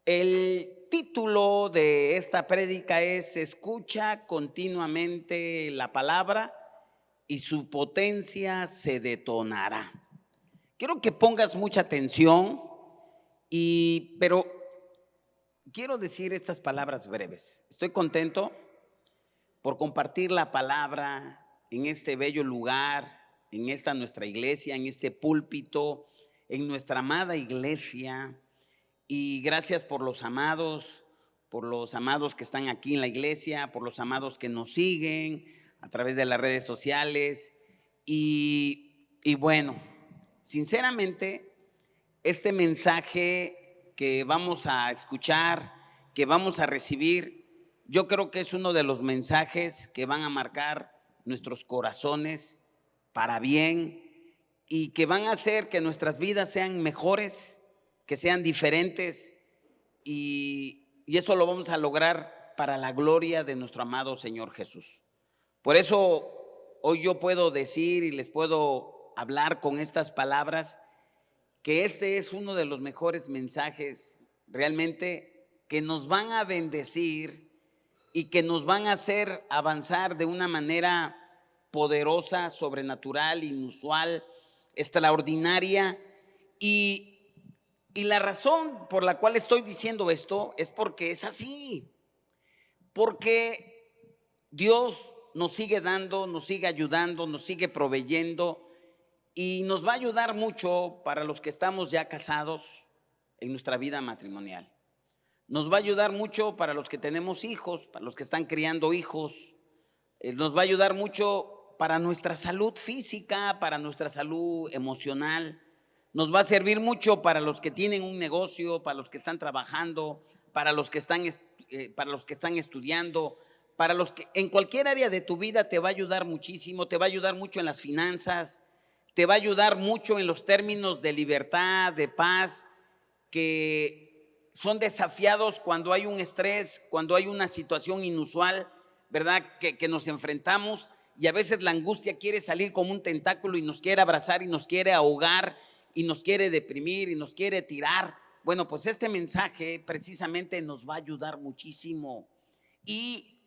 El título de esta prédica es Escucha continuamente la palabra y su potencia se detonará. Quiero que pongas mucha atención pero quiero decir estas palabras breves. Estoy contento por compartir la palabra en este bello lugar, en esta nuestra iglesia, en este púlpito, en nuestra amada iglesia. Y gracias por los amados que están aquí en la iglesia, por los amados que nos siguen a través de las redes sociales. Y bueno, sinceramente, este mensaje que vamos a escuchar, que vamos a recibir, yo creo que es uno de los mensajes que van a marcar nuestros corazones para bien y que van a hacer que nuestras vidas sean mejores, que sean diferentes, y eso lo vamos a lograr para la gloria de nuestro amado Señor Jesús. Por eso hoy yo puedo decir y les puedo hablar con estas palabras que este es uno de los mejores mensajes realmente que nos van a bendecir y que nos van a hacer avanzar de una manera poderosa, sobrenatural, inusual, extraordinaria. Y la razón por la cual estoy diciendo esto es porque es así, porque Dios nos sigue dando, nos sigue ayudando, nos sigue proveyendo y nos va a ayudar mucho para los que estamos ya casados en nuestra vida matrimonial. Nos va a ayudar mucho para los que tenemos hijos, para los que están criando hijos. Nos va a ayudar mucho para nuestra salud física, para nuestra salud emocional. Nos va a servir mucho para los que tienen un negocio, para los que están trabajando, para los que están estudiando, para los que en cualquier área de tu vida te va a ayudar muchísimo. Te va a ayudar mucho en las finanzas, te va a ayudar mucho en los términos de libertad, de paz, que son desafiados cuando hay un estrés, cuando hay una situación inusual, ¿verdad? Que nos enfrentamos, y a veces la angustia quiere salir como un tentáculo y nos quiere abrazar y nos quiere ahogar y nos quiere deprimir y nos quiere tirar. Bueno, pues este mensaje precisamente nos va a ayudar muchísimo. Y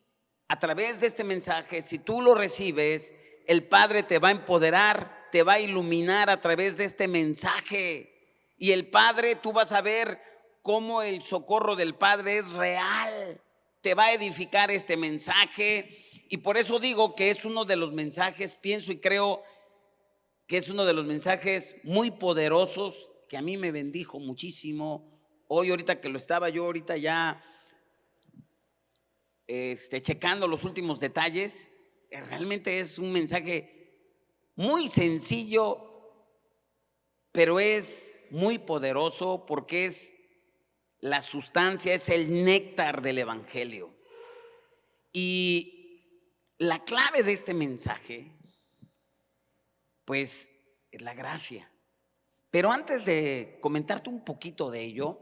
a través de este mensaje, si tú lo recibes, el Padre te va a empoderar, te va a iluminar a través de este mensaje. Y el Padre, tú vas a ver cómo el socorro del Padre es real. Te va a edificar este mensaje. Y por eso digo que es uno de los mensajes, pienso y creo que es uno de los mensajes muy poderosos, que a mí me bendijo muchísimo. Hoy, ahorita que lo estaba yo ahorita ya checando los últimos detalles, realmente es un mensaje muy sencillo, pero es muy poderoso porque es la sustancia, es el néctar del evangelio. Y la clave de este mensaje, pues, es la gracia. Pero antes de comentarte un poquito de ello,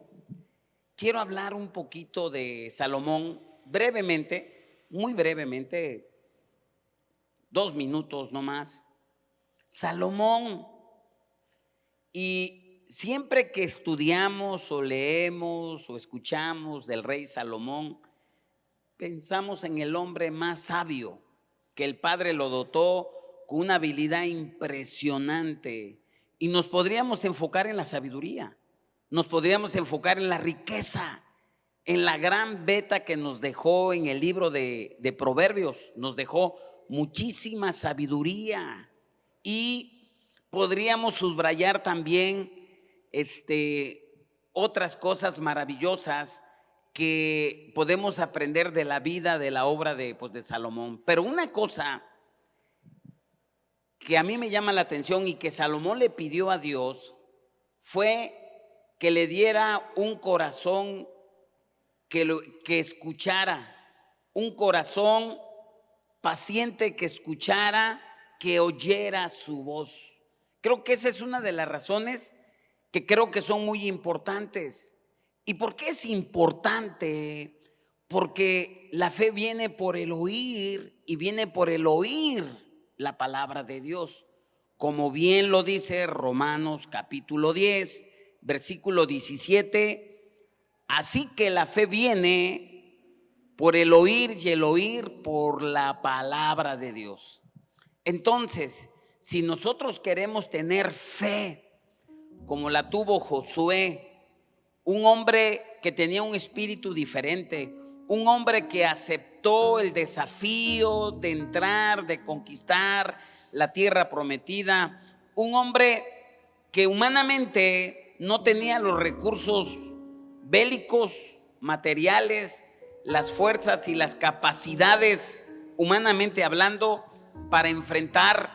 quiero hablar un poquito de Salomón brevemente, muy brevemente, 2 minutos no más. Salomón, y siempre que estudiamos o leemos o escuchamos del rey Salomón, pensamos en el hombre más sabio, que el Padre lo dotó con una habilidad impresionante, y nos podríamos enfocar en la sabiduría, nos podríamos enfocar en la riqueza, en la gran beta que nos dejó en el libro de Proverbios. Nos dejó muchísima sabiduría, y podríamos subrayar también otras cosas maravillosas que podemos aprender de la vida, de la obra de Salomón. Pero una cosa que a mí me llama la atención y que Salomón le pidió a Dios fue que le diera un corazón que escuchara, un corazón paciente que escuchara, que oyera su voz. Creo que esa es una de las razones que creo que son muy importantes. ¿Y por qué es importante? Porque la fe viene por el oír, y viene por el oír la palabra de Dios. Como bien lo dice Romanos capítulo 10, versículo 17 Así que la fe viene por el oír y el oír por la palabra de Dios. Entonces, si nosotros queremos tener fe como la tuvo Josué, un hombre que tenía un espíritu diferente, un hombre que aceptó el desafío de entrar, de conquistar la tierra prometida, un hombre que humanamente no tenía los recursos bélicos, materiales, las fuerzas y las capacidades, humanamente hablando, para enfrentar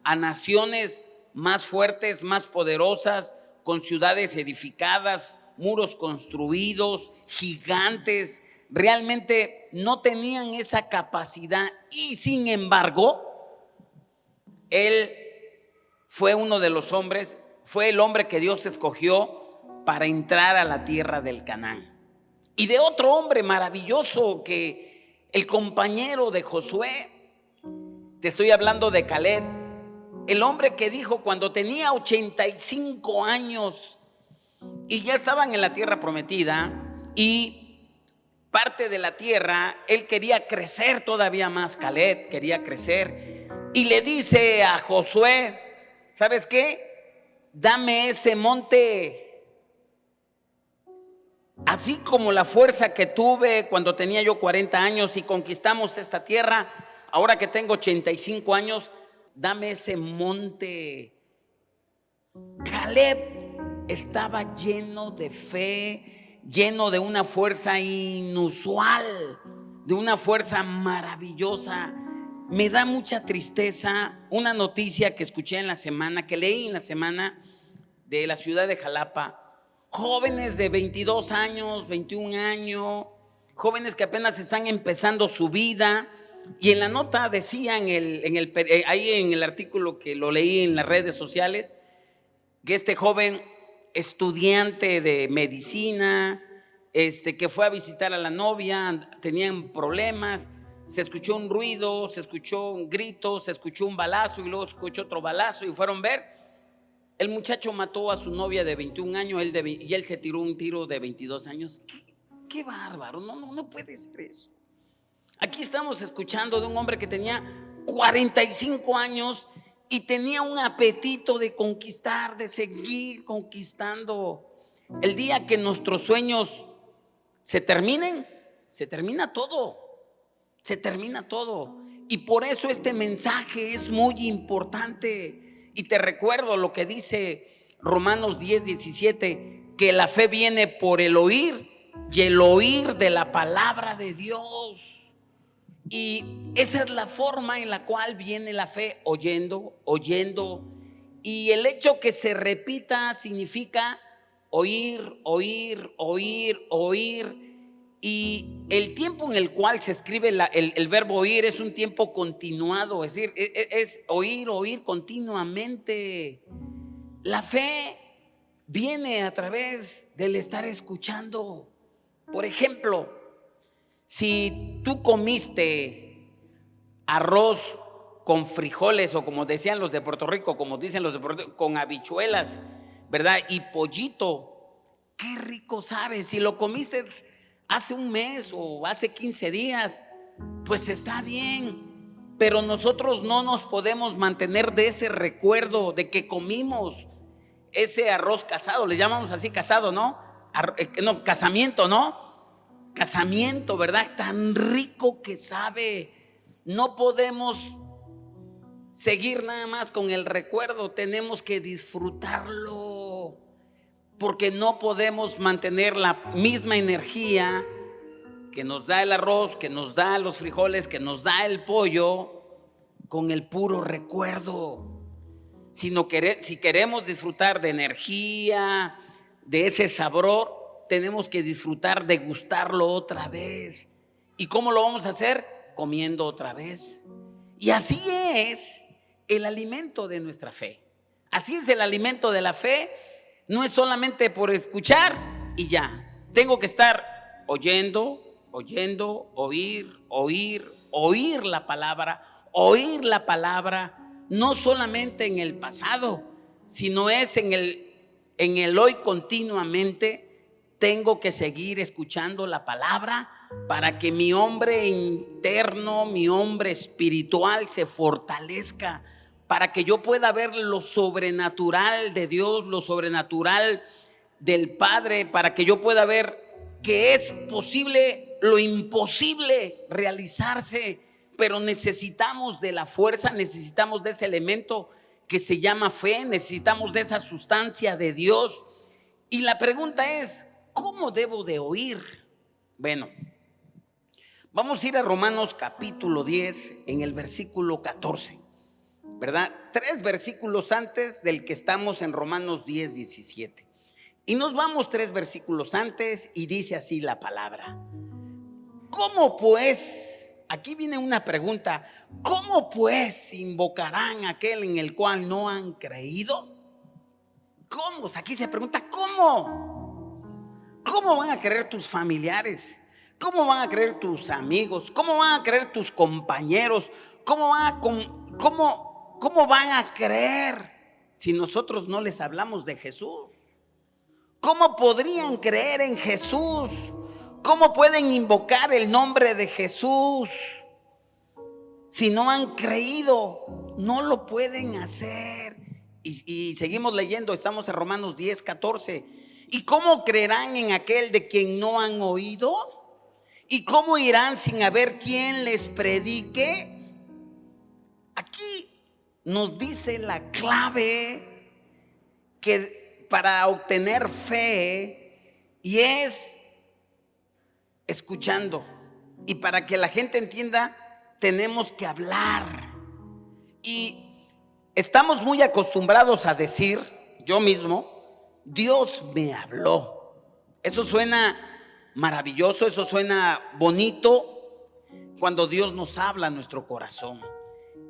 a naciones más fuertes, más poderosas, con ciudades edificadas, muros construidos, gigantes. Realmente no tenían esa capacidad y sin embargo, él fue uno de los hombres, fue el hombre que Dios escogió para entrar a la tierra del Canaán. Y de otro hombre maravilloso que el compañero de Josué, te estoy hablando de Caleb, el hombre que dijo cuando tenía 85 años y ya estaban en la tierra prometida y parte de la tierra, él quería crecer todavía más. Caleb quería crecer y le dice a Josué, ¿sabes qué? Dame ese monte. Así como la fuerza que tuve cuando tenía yo 40 años y conquistamos esta tierra, ahora que tengo 85 años, dame ese monte. Caleb estaba lleno de fe, lleno de una fuerza inusual, de una fuerza maravillosa. Me da mucha tristeza una noticia que escuché en la semana, que leí en la semana, de la ciudad de Jalapa. Jóvenes de 22 años, 21 años, jóvenes que apenas están empezando su vida. Y en la nota decía, ahí en el artículo que lo leí en las redes sociales, que este joven estudiante de medicina, que fue a visitar a la novia, tenían problemas, se escuchó un ruido, se escuchó un grito, se escuchó un balazo y luego se escuchó otro balazo y fueron a ver. El muchacho mató a su novia de 21 años y él se tiró un tiro de 22 años. Qué bárbaro, no puede ser eso. Aquí estamos escuchando de un hombre que tenía 45 años y tenía un apetito de conquistar, de seguir conquistando. El día que nuestros sueños se terminen, se termina todo. Se termina todo. Y por eso este mensaje es muy importante. Y te recuerdo lo que dice Romanos 10:17, que la fe viene por el oír y el oír de la palabra de Dios. Y esa es la forma en la cual viene la fe, oyendo. Y el hecho que se repita significa oír. Y el tiempo en el cual se escribe el verbo oír es un tiempo continuado, es decir, es oír continuamente. La fe viene a través del estar escuchando. Por ejemplo, si tú comiste arroz con frijoles, o como decían los de Puerto Rico, como dicen los de Puerto Rico, con habichuelas, ¿verdad? Y pollito, qué rico sabe. Si lo comiste hace un mes o hace 15 días, pues está bien, pero nosotros no nos podemos mantener de ese recuerdo de que comimos ese arroz casado, le llamamos así, casado, ¿no? Casamiento, ¿no? Casamiento, ¿verdad? Tan rico que sabe. No podemos seguir nada más con el recuerdo, tenemos que disfrutarlo, porque no podemos mantener la misma energía que nos da el arroz, que nos da los frijoles, que nos da el pollo, con el puro recuerdo. Si queremos disfrutar de energía, de ese sabor, tenemos que disfrutar, degustarlo otra vez. ¿Y cómo lo vamos a hacer? Comiendo otra vez. Y así es el alimento de nuestra fe. Así es el alimento de la fe. No es solamente por escuchar y ya. Tengo que estar oyendo, oír la palabra, no solamente en el pasado, sino es en el hoy continuamente, tengo que seguir escuchando la palabra para que mi hombre interno, mi hombre espiritual se fortalezca, para que yo pueda ver lo sobrenatural de Dios, lo sobrenatural del Padre, para que yo pueda ver que es posible lo imposible realizarse, pero necesitamos de la fuerza, necesitamos de ese elemento que se llama fe, necesitamos de esa sustancia de Dios. Y la pregunta es, ¿cómo debo de oír? Bueno, vamos a ir a Romanos capítulo 10 en el versículo 14, ¿verdad? 3 versículos antes del que estamos en Romanos 10, 17. Y nos vamos 3 versículos antes y dice así la palabra. ¿Cómo pues? Aquí viene una pregunta. ¿Cómo pues invocarán a aquel en el cual no han creído? ¿Cómo? Aquí se pregunta, ¿cómo? ¿Cómo van a creer tus familiares? ¿Cómo van a creer tus amigos? ¿Cómo van a creer tus compañeros? ¿Cómo van a creer si nosotros no les hablamos de Jesús? ¿Cómo podrían creer en Jesús? ¿Cómo pueden invocar el nombre de Jesús si no han creído? No lo pueden hacer. Y seguimos leyendo, estamos en Romanos 10, 14. ¿Y cómo creerán en aquel de quien no han oído? ¿Y cómo irán sin haber quien les predique? Aquí nos dice la clave que para obtener fe, y es escuchando. Y para que la gente entienda, tenemos que hablar. Y estamos muy acostumbrados a decir, yo mismo, Dios me habló. Eso suena maravilloso, eso suena bonito cuando Dios nos habla a nuestro corazón.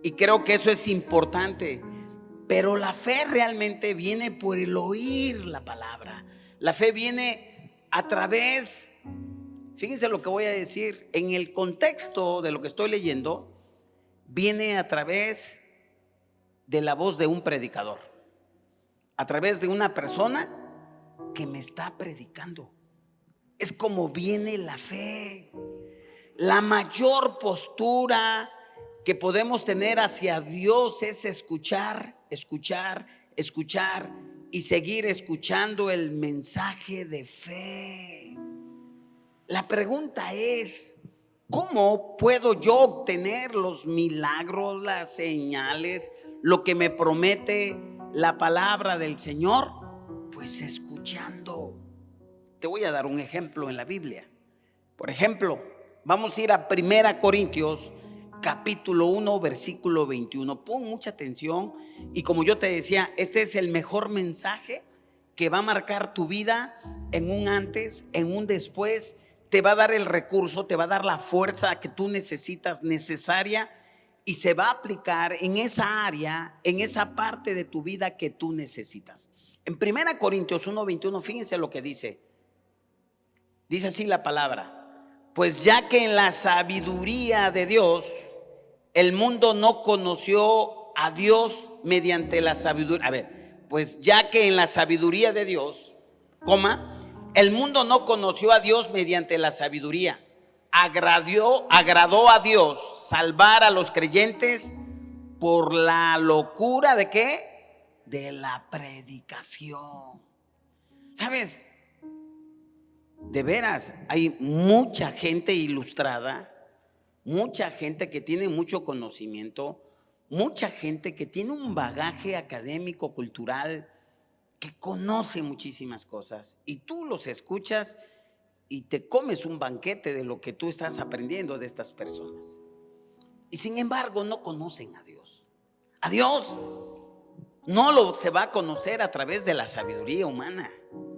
Y creo que eso es importante. Pero la fe realmente viene por el oír la palabra. La fe viene a través, fíjense lo que voy a decir, en el contexto de lo que estoy leyendo, viene a través de la voz de un predicador, a través de una persona que me está predicando. Es como viene la fe. La mayor postura que podemos tener hacia Dios es escuchar, escuchar, escuchar y seguir escuchando el mensaje de fe. La pregunta es, ¿cómo puedo yo obtener los milagros, las señales, lo que me promete la palabra del Señor? Pues escuchando. Te voy a dar un ejemplo en la Biblia. Por ejemplo, vamos a ir a 1 Corintios capítulo 1 versículo 21. Pon mucha atención, y como yo te decía, este es el mejor mensaje que va a marcar tu vida en un antes, en un después. Te va a dar el recurso, te va a dar la fuerza que tú necesitas, necesaria, y se va a aplicar en esa área, en esa parte de tu vida que tú necesitas. En 1 Corintios 1, 21, fíjense lo que dice. Dice así la palabra: pues ya que en la sabiduría de Dios el mundo no conoció a Dios mediante la sabiduría. A ver, pues ya que en la sabiduría de Dios, el mundo no conoció a Dios mediante la sabiduría, agradó a Dios salvar a los creyentes por la locura ¿de qué? De la predicación. ¿Sabes? De veras, hay mucha gente ilustrada, mucha gente que tiene mucho conocimiento, mucha gente que tiene un bagaje académico, cultural, que conoce muchísimas cosas, y tú los escuchas y te comes un banquete de lo que tú estás aprendiendo de estas personas. Y sin embargo no conocen a Dios. A Dios no se va a conocer a través de la sabiduría humana,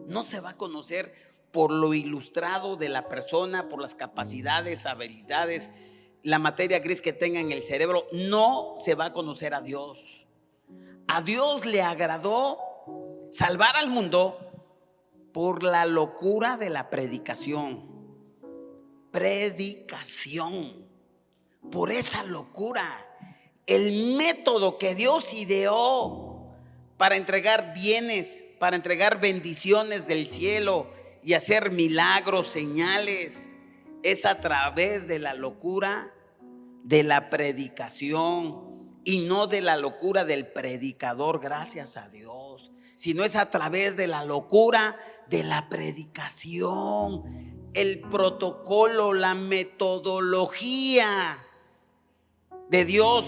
no se va a conocer por lo ilustrado de la persona, por las capacidades, habilidades, la materia gris que tenga en el cerebro. No se va a conocer a Dios. A Dios le agradó salvar al mundo por la locura de la predicación. Predicación. Por esa locura. El método que Dios ideó para entregar bienes, para entregar bendiciones del cielo y hacer milagros, señales, es a través de la locura de la predicación y no de la locura del predicador, gracias a Dios, sino es a través de la locura de la predicación. El protocolo, la metodología de Dios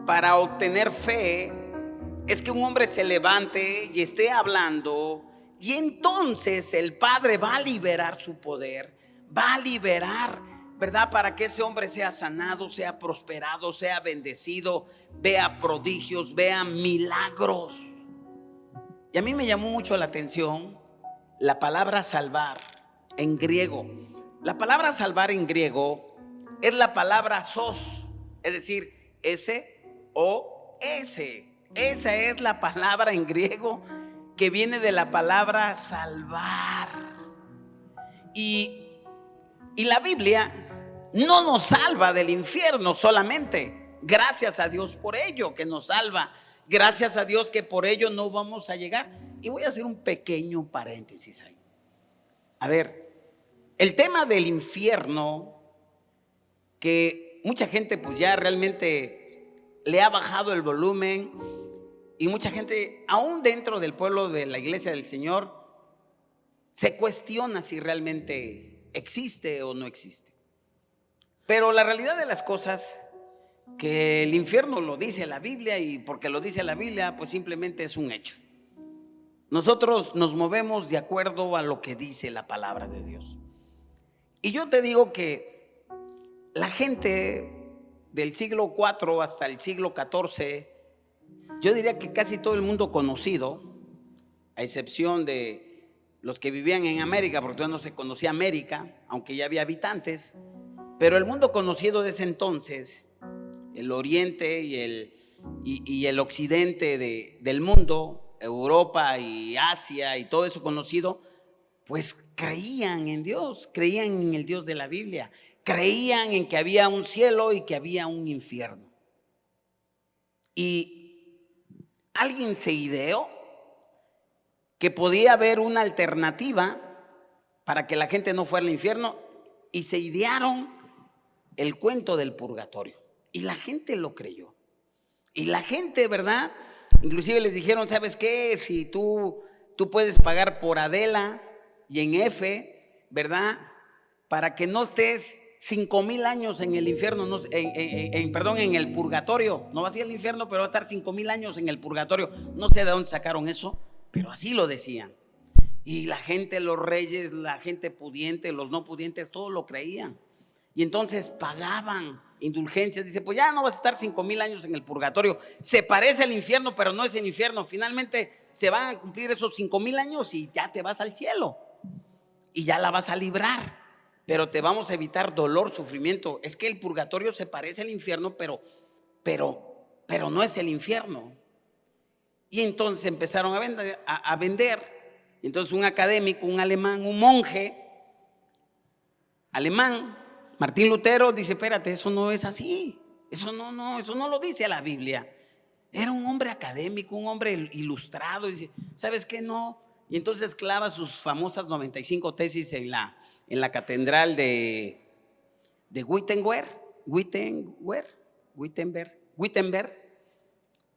para obtener fe es que un hombre se levante y esté hablando, y entonces el Padre va a liberar su poder, va a liberar, ¿verdad? Para que ese hombre sea sanado, sea prosperado, sea bendecido, vea prodigios, vea milagros. Y a mí me llamó mucho la atención la palabra salvar en griego. La palabra salvar en griego es la palabra sos, es decir, S-O-S. Esa es la palabra en griego que viene de la palabra salvar. Y la Biblia no nos salva del infierno solamente. Gracias a Dios por ello que nos salva. Gracias a Dios que por ello no vamos a llegar. Y voy a hacer un pequeño paréntesis ahí. A ver, el tema del infierno, que mucha gente pues ya realmente le ha bajado el volumen, y mucha gente, aún dentro del pueblo de la iglesia del Señor, se cuestiona si realmente existe o no existe. Pero la realidad de las cosas, que el infierno lo dice la Biblia, y porque lo dice la Biblia, pues simplemente es un hecho. Nosotros nos movemos de acuerdo a lo que dice la palabra de Dios. Y yo te digo que la gente del siglo IV hasta el siglo XIV, yo diría que casi todo el mundo conocido, a excepción de los que vivían en América, porque todavía no se conocía América, aunque ya había habitantes, pero el mundo conocido de ese entonces, el oriente y el occidente del mundo, Europa y Asia y todo eso conocido, pues creían en Dios, creían en el Dios de la Biblia, creían en que había un cielo y que había un infierno. Y alguien se ideó que podía haber una alternativa para que la gente no fuera al infierno, y se idearon el cuento del purgatorio, y la gente lo creyó. Y la gente, ¿verdad? Inclusive les dijeron, ¿sabes qué? Si tú puedes pagar por Adela y en F, ¿verdad? Para que no estés 5,000 años en el infierno, no, en el purgatorio. No vas a ir al infierno, pero va a estar 5,000 años en el purgatorio. No sé de dónde sacaron eso, pero así lo decían. Y la gente, los reyes, la gente pudiente, los no pudientes, todos lo creían. Y entonces pagaban indulgencias. Dice, pues ya no vas a estar 5,000 años en el purgatorio. Se parece al infierno, pero no es el infierno. Finalmente se van a cumplir esos 5,000 años y ya te vas al cielo. Y ya la vas a librar. Pero te vamos a evitar dolor, sufrimiento. Es que el purgatorio se parece al infierno, pero no es el infierno. Y entonces empezaron a vender. Y entonces un académico, un alemán, un monje alemán, Martín Lutero, dice, espérate, eso no es así, eso no lo dice la Biblia. Era un hombre académico, un hombre ilustrado, dice, ¿sabes qué? No. Y entonces clava sus famosas 95 tesis en la catedral de Wittenberg,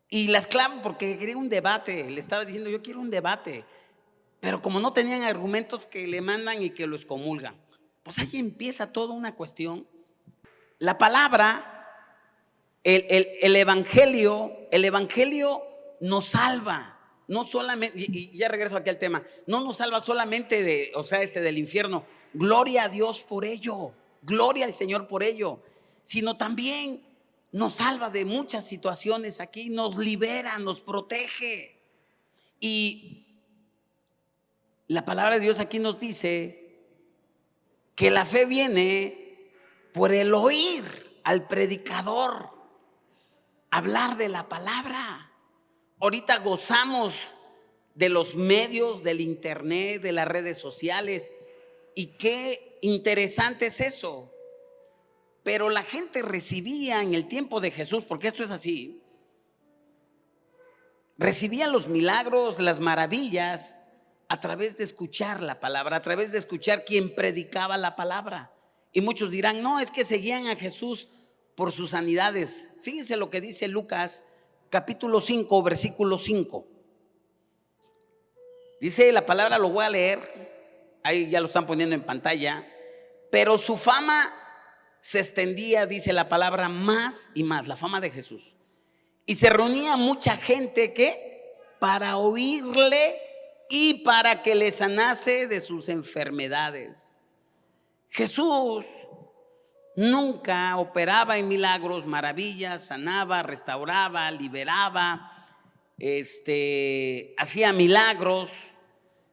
y las clava porque quería un debate. Le estaba diciendo, yo quiero un debate, pero como no tenían argumentos, que le mandan y que lo excomulgan. Pues ahí empieza toda una cuestión. La palabra, el evangelio nos salva, no solamente, y ya regreso aquí al tema, no nos salva solamente del infierno, gloria a Dios por ello, gloria al Señor por ello, sino también nos salva de muchas situaciones aquí, nos libera, nos protege. Y la palabra de Dios aquí nos dice que la fe viene por el oír al predicador hablar de la palabra. Ahorita gozamos de los medios, del internet, de las redes sociales, y qué interesante es eso. Pero la gente recibía en el tiempo de Jesús, porque esto es así, recibían los milagros, las maravillas, a través de escuchar la palabra, a través de escuchar quien predicaba la palabra. Y muchos dirán, no, es que seguían a Jesús por sus sanidades. Fíjense lo que dice Lucas capítulo 5, versículo 5. Dice la palabra, lo voy a leer, ahí ya lo están poniendo en pantalla. Pero su fama se extendía, dice la palabra, más y más, la fama de Jesús. Y se reunía mucha gente que para oírle y para que le sanase de sus enfermedades. Jesús nunca operaba en milagros, maravillas, sanaba, restauraba, liberaba, hacía milagros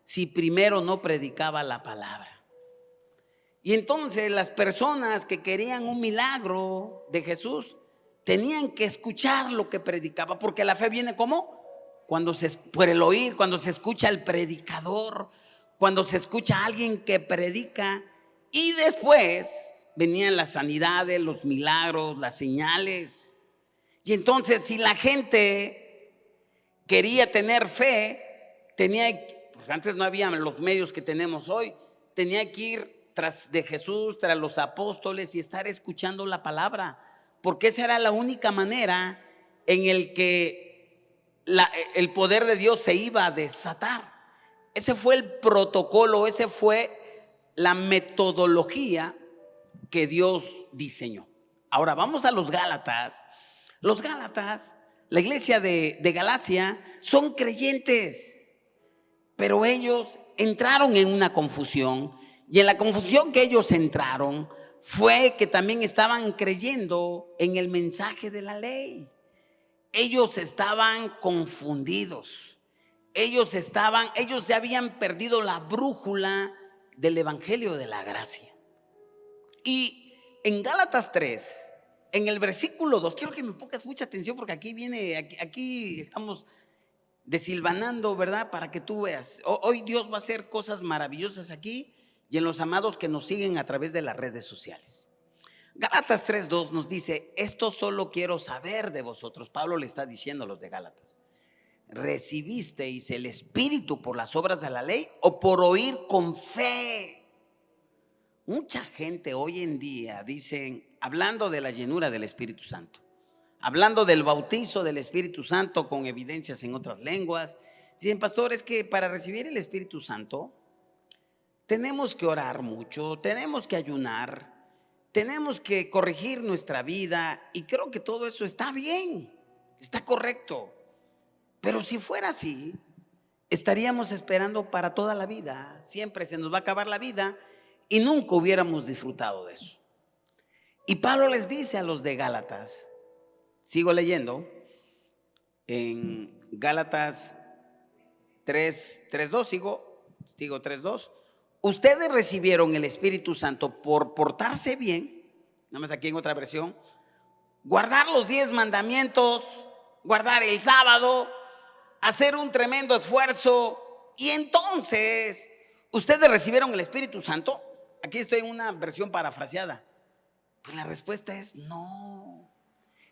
si primero no predicaba la palabra. Y entonces las personas que querían un milagro de Jesús tenían que escuchar lo que predicaba, porque la fe viene ¿cómo? Por el oír, cuando se escucha al predicador, cuando se escucha a alguien que predica. Y después venían las sanidades, los milagros, las señales. Y entonces si la gente quería tener fe, pues antes no había los medios que tenemos hoy, tenía que ir tras de Jesús, tras los apóstoles y estar escuchando la palabra, porque esa era la única manera en el que el poder de Dios se iba a desatar. Ese fue el protocolo, ese fue la metodología que Dios diseñó. Ahora vamos a los Gálatas. Los Gálatas, la iglesia de Galacia, son creyentes, pero ellos entraron en una confusión. Y en la confusión que ellos entraron fue que también estaban creyendo en el mensaje de la ley. Ellos estaban confundidos. Ellos se habían perdido la brújula del evangelio de la gracia. Y en Gálatas 3, en el versículo 2, quiero que me pongas mucha atención porque aquí estamos desilvanando, ¿verdad? Para que tú veas. Hoy Dios va a hacer cosas maravillosas aquí y en los amados que nos siguen a través de las redes sociales. Gálatas 3:2 nos dice, esto solo quiero saber de vosotros. Pablo le está diciendo a los de Gálatas, ¿recibisteis el Espíritu por las obras de la ley o por oír con fe? Mucha gente hoy en día dicen, hablando de la llenura del Espíritu Santo, hablando del bautizo del Espíritu Santo con evidencias en otras lenguas, dicen, pastor, es que para recibir el Espíritu Santo tenemos que orar mucho, tenemos que ayunar, tenemos que corregir nuestra vida, y creo que todo eso está bien, está correcto. Pero si fuera así, estaríamos esperando para toda la vida, siempre se nos va a acabar la vida y nunca hubiéramos disfrutado de eso. Y Pablo les dice a los de Gálatas, sigo leyendo, en Gálatas 3:2, sigo 3:2. Ustedes recibieron el Espíritu Santo por portarse bien, nada más aquí en otra versión, guardar los 10 mandamientos, guardar el sábado, hacer un tremendo esfuerzo, y entonces ustedes recibieron el Espíritu Santo. Aquí estoy en una versión parafraseada. Pues la respuesta es no.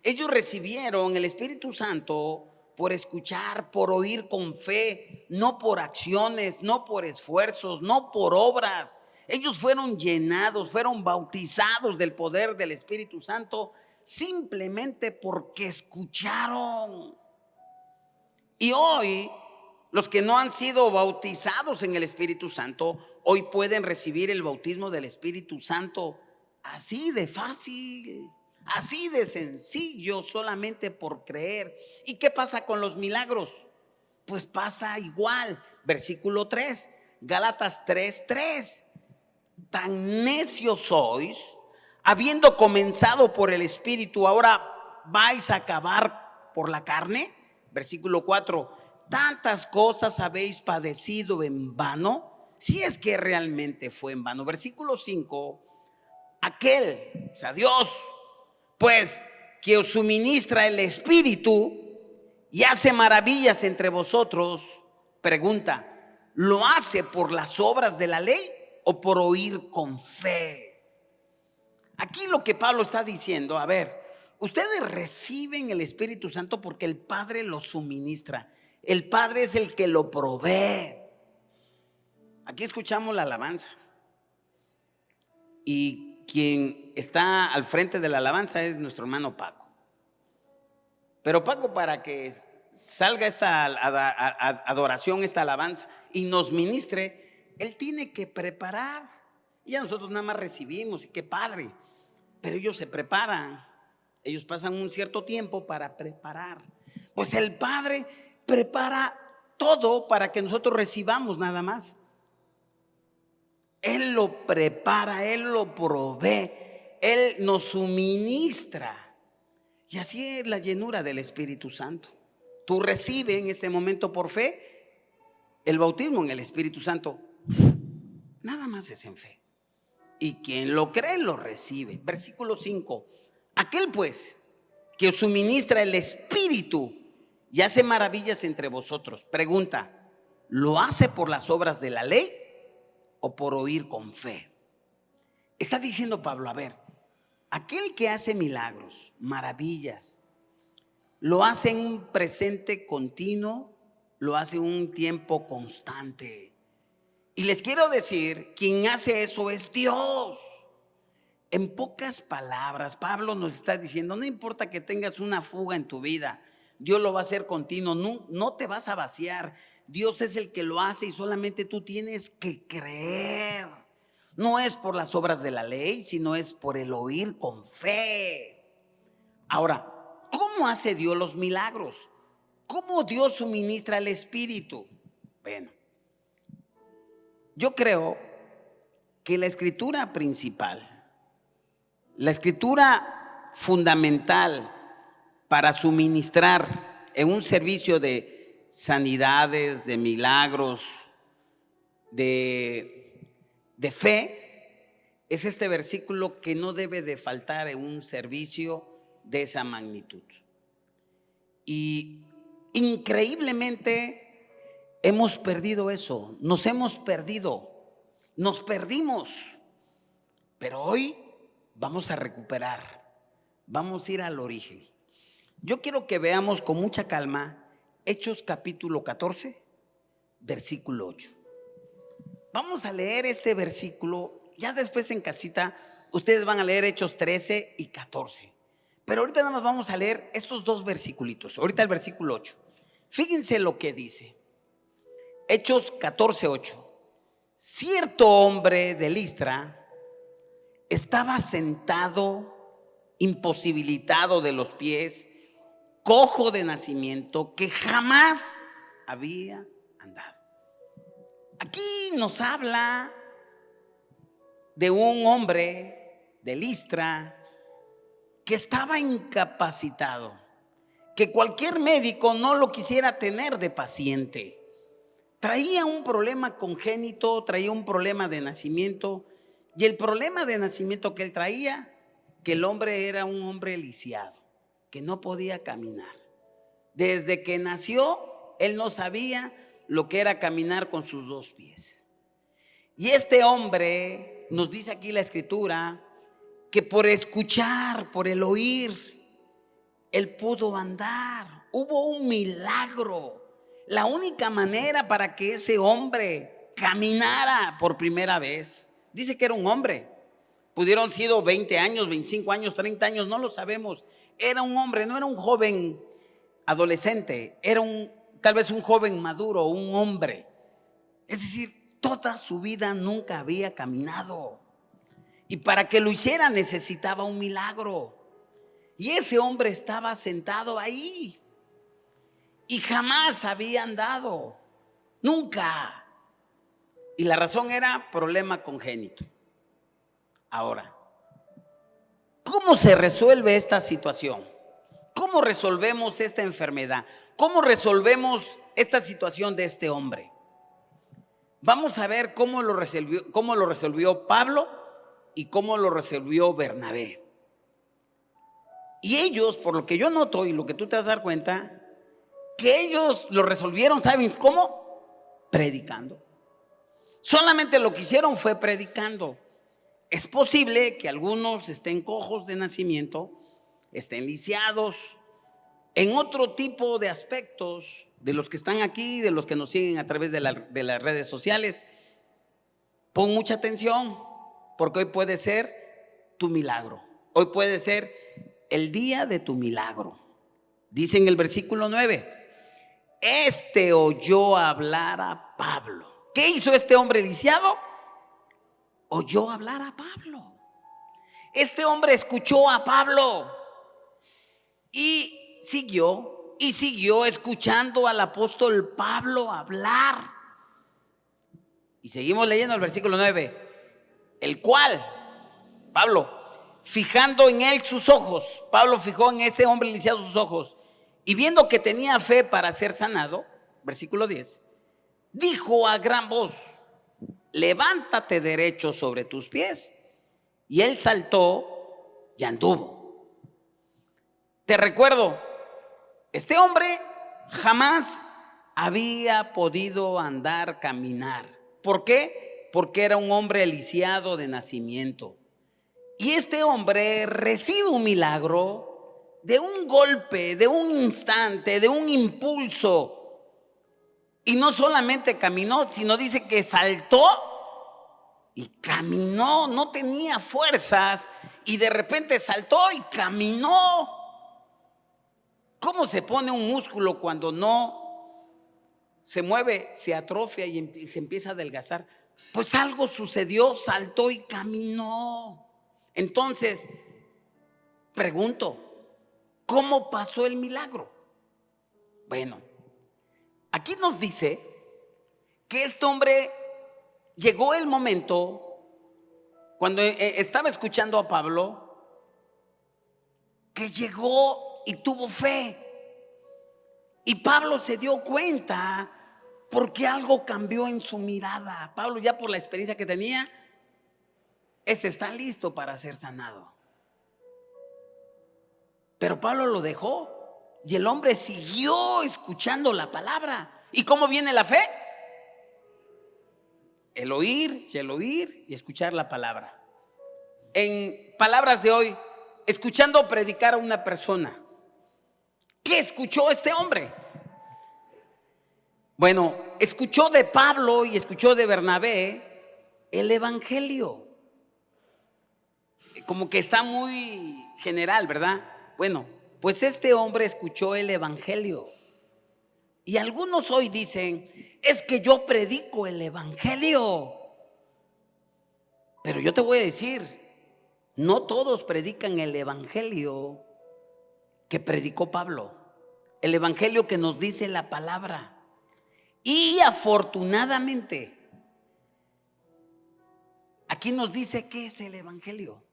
Ellos recibieron el Espíritu Santo por escuchar, por oír con fe, no por acciones, no por esfuerzos, no por obras. Ellos fueron llenados, fueron bautizados del poder del Espíritu Santo simplemente porque escucharon. Y hoy, los que no han sido bautizados en el Espíritu Santo, hoy pueden recibir el bautismo del Espíritu Santo así de fácil, así de sencillo, solamente por creer. ¿Y qué pasa con los milagros? Pues pasa igual. Versículo 3, Gálatas 3:3. Tan necios sois, habiendo comenzado por el Espíritu, ahora vais a acabar por la carne. Versículo 4, tantas cosas habéis padecido en vano, si es que realmente fue en vano. Versículo 5, aquel, o sea Dios, pues que os suministra el Espíritu y hace maravillas entre vosotros, pregunta, ¿lo hace por las obras de la ley o por oír con fe? Aquí lo que Pablo está diciendo, a ver, ustedes reciben el Espíritu Santo porque el Padre lo suministra. El Padre es el que lo provee. Aquí escuchamos la alabanza y quien está al frente de la alabanza es nuestro hermano Paco. Pero Paco, para que salga esta adoración, esta alabanza y nos ministre, él tiene que preparar. Y a nosotros nada más recibimos, y qué padre. Pero ellos se preparan, ellos pasan un cierto tiempo para preparar. Pues el Padre prepara todo para que nosotros recibamos nada más. Él lo prepara, Él lo provee, Él nos suministra. Y así es la llenura del Espíritu Santo. Tú recibes en este momento por fe el bautismo en el Espíritu Santo. Nada más es en fe. Y quien lo cree lo recibe. Versículo 5. Aquel pues que os suministra el Espíritu y hace maravillas entre vosotros. Pregunta, ¿lo hace por las obras de la ley o por oír con fe? Está diciendo Pablo, a ver, aquel que hace milagros, maravillas, lo hace en un presente continuo, lo hace en un tiempo constante. Y les quiero decir, quien hace eso es Dios. En pocas palabras, Pablo nos está diciendo, no importa que tengas una fuga en tu vida, Dios lo va a hacer continuo, no te vas a vaciar. Dios es el que lo hace y solamente tú tienes que creer. No es por las obras de la ley, sino es por el oír con fe. Ahora, ¿cómo hace Dios los milagros? ¿Cómo Dios suministra el Espíritu? Bueno, yo creo que la escritura principal, la escritura fundamental para suministrar en un servicio de sanidades, de milagros, de fe, es este versículo que no debe de faltar en un servicio de esa magnitud. Y increíblemente hemos perdido eso, nos perdimos, pero hoy vamos a recuperar, vamos a ir al origen. Yo quiero que veamos con mucha calma Hechos capítulo 14, versículo 8. Vamos a leer este versículo, ya después en casita ustedes van a leer Hechos 13 y 14. Pero ahorita nada más vamos a leer estos dos versículos. Ahorita el versículo 8. Fíjense lo que dice. Hechos 14, 8. Cierto hombre de Listra estaba sentado, imposibilitado de los pies, cojo de nacimiento, que jamás había andado. Aquí nos habla de un hombre de Listra que estaba incapacitado, que cualquier médico no lo quisiera tener de paciente. Traía un problema congénito, traía un problema de nacimiento, y el problema de nacimiento que él traía, que el hombre era un hombre lisiado, que no podía caminar. Desde que nació, él no sabía lo que era caminar con sus dos pies. Y este hombre, nos dice aquí la escritura, que por escuchar, por el oír, él pudo andar. Hubo un milagro. La única manera para que ese hombre caminara por primera vez, dice que era un hombre. Pudieron sido 20 años, 25 años, 30 años, no lo sabemos. Era un hombre, no era un joven adolescente, era tal vez un joven maduro, un hombre. Es decir, toda su vida nunca había caminado. Y para que lo hiciera necesitaba un milagro. Y ese hombre estaba sentado ahí y jamás había andado, nunca. Y la razón era problema congénito. Ahora, ¿cómo se resuelve esta situación? ¿Cómo resolvemos esta enfermedad? ¿Cómo resolvemos esta situación de este hombre? Vamos a ver cómo lo resolvió Pablo y cómo lo resolvió Bernabé. Y ellos, por lo que yo noto y lo que tú te vas a dar cuenta, que ellos lo resolvieron, ¿saben cómo? Predicando. Solamente lo que hicieron fue predicando. Es posible que algunos estén cojos de nacimiento, estén lisiados, en otro tipo de aspectos, de los que están aquí, de los que nos siguen a través de las redes sociales. Pon mucha atención, porque hoy puede ser tu milagro. Hoy puede ser el día de tu milagro. Dice en el versículo 9, este oyó hablar a Pablo. ¿Qué hizo este hombre lisiado? Oyó hablar a Pablo. Este hombre escuchó a Pablo y siguió escuchando al apóstol Pablo hablar. Y seguimos leyendo el versículo 9, el cual, Pablo, fijando en él sus ojos, Pablo fijó en ese hombre lisiado sus ojos, y viendo que tenía fe para ser sanado, versículo 10, dijo a gran voz, levántate derecho sobre tus pies. Y él saltó y anduvo. Te recuerdo, este hombre jamás había podido andar, caminar. ¿Por qué? Porque era un hombre lisiado de nacimiento. Y este hombre recibe un milagro de un golpe, de un instante, de un impulso. Y no solamente caminó, sino dice que saltó y caminó. No tenía fuerzas y de repente saltó y caminó. ¿Cómo se pone un músculo cuando no se mueve, se atrofia y se empieza a adelgazar? Pues algo sucedió, saltó y caminó. Entonces, pregunto, ¿cómo pasó el milagro? Bueno, aquí nos dice que este hombre llegó el momento, cuando estaba escuchando a Pablo, que llegó y tuvo fe. Y Pablo se dio cuenta porque algo cambió en su mirada. Pablo, ya por la experiencia que tenía, está listo para ser sanado. Pero Pablo lo dejó y el hombre siguió escuchando la palabra. ¿Y cómo viene la fe? El oír y escuchar la palabra. En palabras de hoy, escuchando predicar a una persona. ¿Qué escuchó este hombre? Bueno, escuchó de Pablo y escuchó de Bernabé el evangelio. Como que está muy general, ¿verdad? Bueno, pues este hombre escuchó el evangelio. Y algunos hoy dicen, es que yo predico el evangelio. Pero yo te voy a decir, no todos predican el evangelio que predicó Pablo, el evangelio que nos dice la palabra. Y afortunadamente, aquí nos dice qué es el evangelio.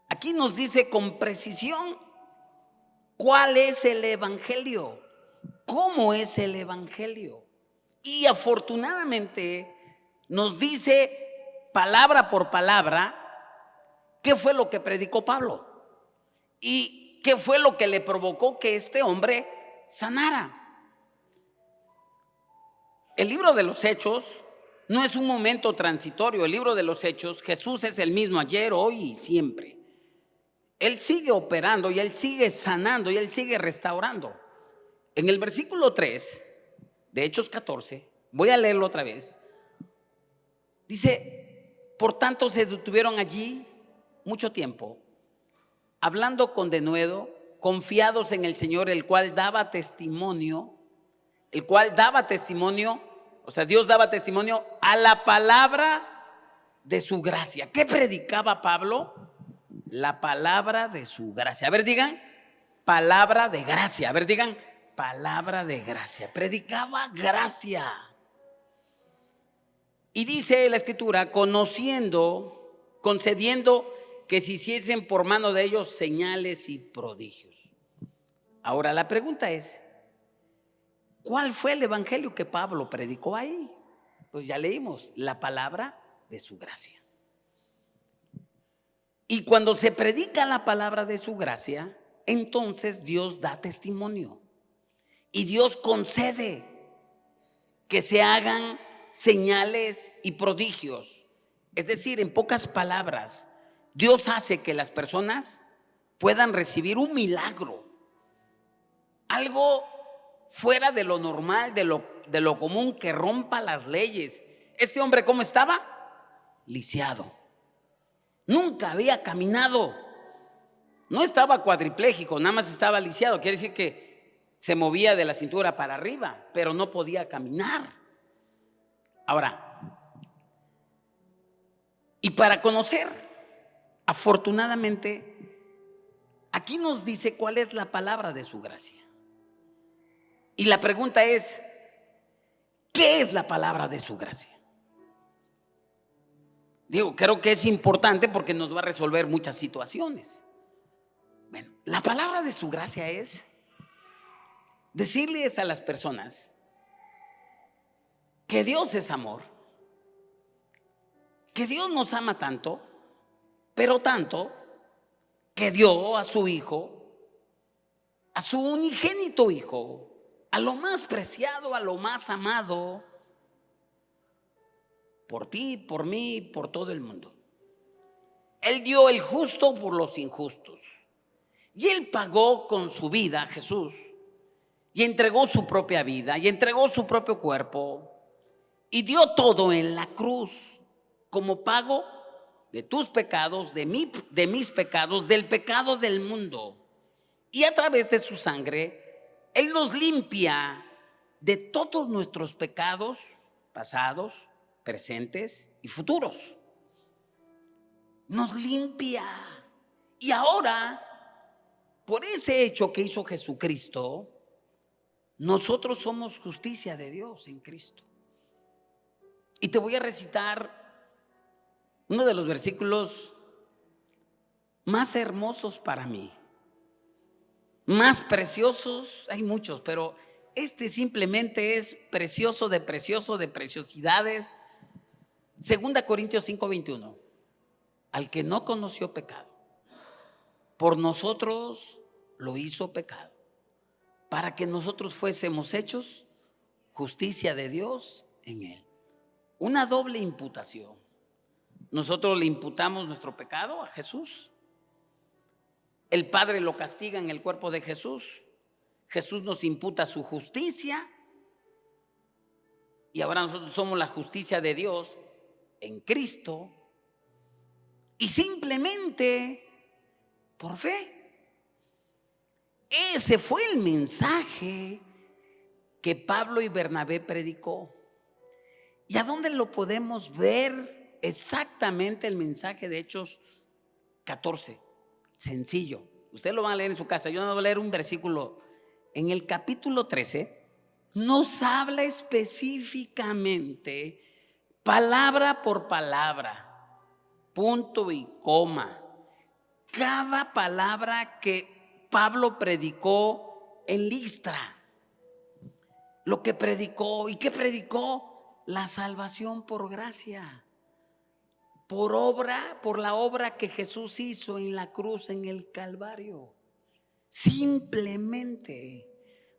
Aquí nos dice con precisión cuál es el evangelio, cómo es el evangelio. Y afortunadamente nos dice palabra por palabra qué fue lo que predicó Pablo y qué fue lo que le provocó que este hombre sanara. El libro de los Hechos no es un momento transitorio. El libro de los Hechos, Jesús es el mismo ayer, hoy y siempre. Él sigue operando y Él sigue sanando y Él sigue restaurando. En el versículo 3 de Hechos 14, voy a leerlo otra vez. Dice, por tanto se detuvieron allí mucho tiempo, hablando con denuedo, confiados en el Señor, el cual daba testimonio, o sea, Dios daba testimonio a la palabra de su gracia. ¿Qué predicaba Pablo? La palabra de su gracia. A ver, digan, palabra de gracia. A ver, digan, palabra de gracia. Predicaba gracia. Y dice la Escritura, concediendo que se hiciesen por mano de ellos señales y prodigios. Ahora la pregunta es, ¿cuál fue el evangelio que Pablo predicó ahí? Pues ya leímos, la palabra de su gracia. Y cuando se predica la palabra de su gracia, entonces Dios da testimonio. Y Dios concede que se hagan señales y prodigios. Es decir, en pocas palabras, Dios hace que las personas puedan recibir un milagro. Algo fuera de lo normal, de lo común, que rompa las leyes. Este hombre, ¿cómo estaba? lisiado. Nunca había caminado. No estaba cuadripléjico, nada más estaba lisiado. Quiere decir que se movía de la cintura para arriba, pero no podía caminar. Ahora, y para conocer, afortunadamente, aquí nos dice cuál es la palabra de su gracia. Y la pregunta es, ¿qué es la palabra de su gracia? Digo, creo que es importante porque nos va a resolver muchas situaciones. Bueno, la palabra de su gracia es decirles a las personas que Dios es amor, que Dios nos ama tanto, pero tanto que dio a su Hijo, a su unigénito Hijo, a lo más preciado, a lo más amado, por ti, por mí, por todo el mundo. Él dio el justo por los injustos. Y Él pagó con su vida, Jesús, y entregó su propia vida, y entregó su propio cuerpo, y dio todo en la cruz como pago de tus pecados, de mis pecados, del pecado del mundo. Y a través de su sangre, Él nos limpia de todos nuestros pecados pasados, presentes y futuros. Nos limpia. Y ahora, por ese hecho que hizo Jesucristo, nosotros somos justicia de Dios en Cristo. Y te voy a recitar uno de los versículos más hermosos para mí, más preciosos. Hay muchos, pero este simplemente es precioso de preciosidades. 2 Corintios 5:21. Al que no conoció pecado, por nosotros lo hizo pecado, para que nosotros fuésemos hechos justicia de Dios en Él. Una doble imputación. Nosotros le imputamos nuestro pecado a Jesús. El Padre lo castiga en el cuerpo de Jesús. Jesús nos imputa su justicia. Y ahora nosotros somos la justicia de Dios en Cristo. Y simplemente por fe. Ese fue el mensaje que Pablo y Bernabé predicó. ¿Y a dónde lo podemos ver? Exactamente el mensaje de Hechos 14, sencillo. Usted lo va a leer en su casa. Yo no voy a leer un versículo. En el capítulo 13 nos habla específicamente, palabra por palabra, punto y coma, cada palabra que Pablo predicó en Listra. Lo que predicó. ¿Y qué predicó? La salvación por gracia, por obra, por la obra que Jesús hizo en la cruz, en el Calvario. Simplemente.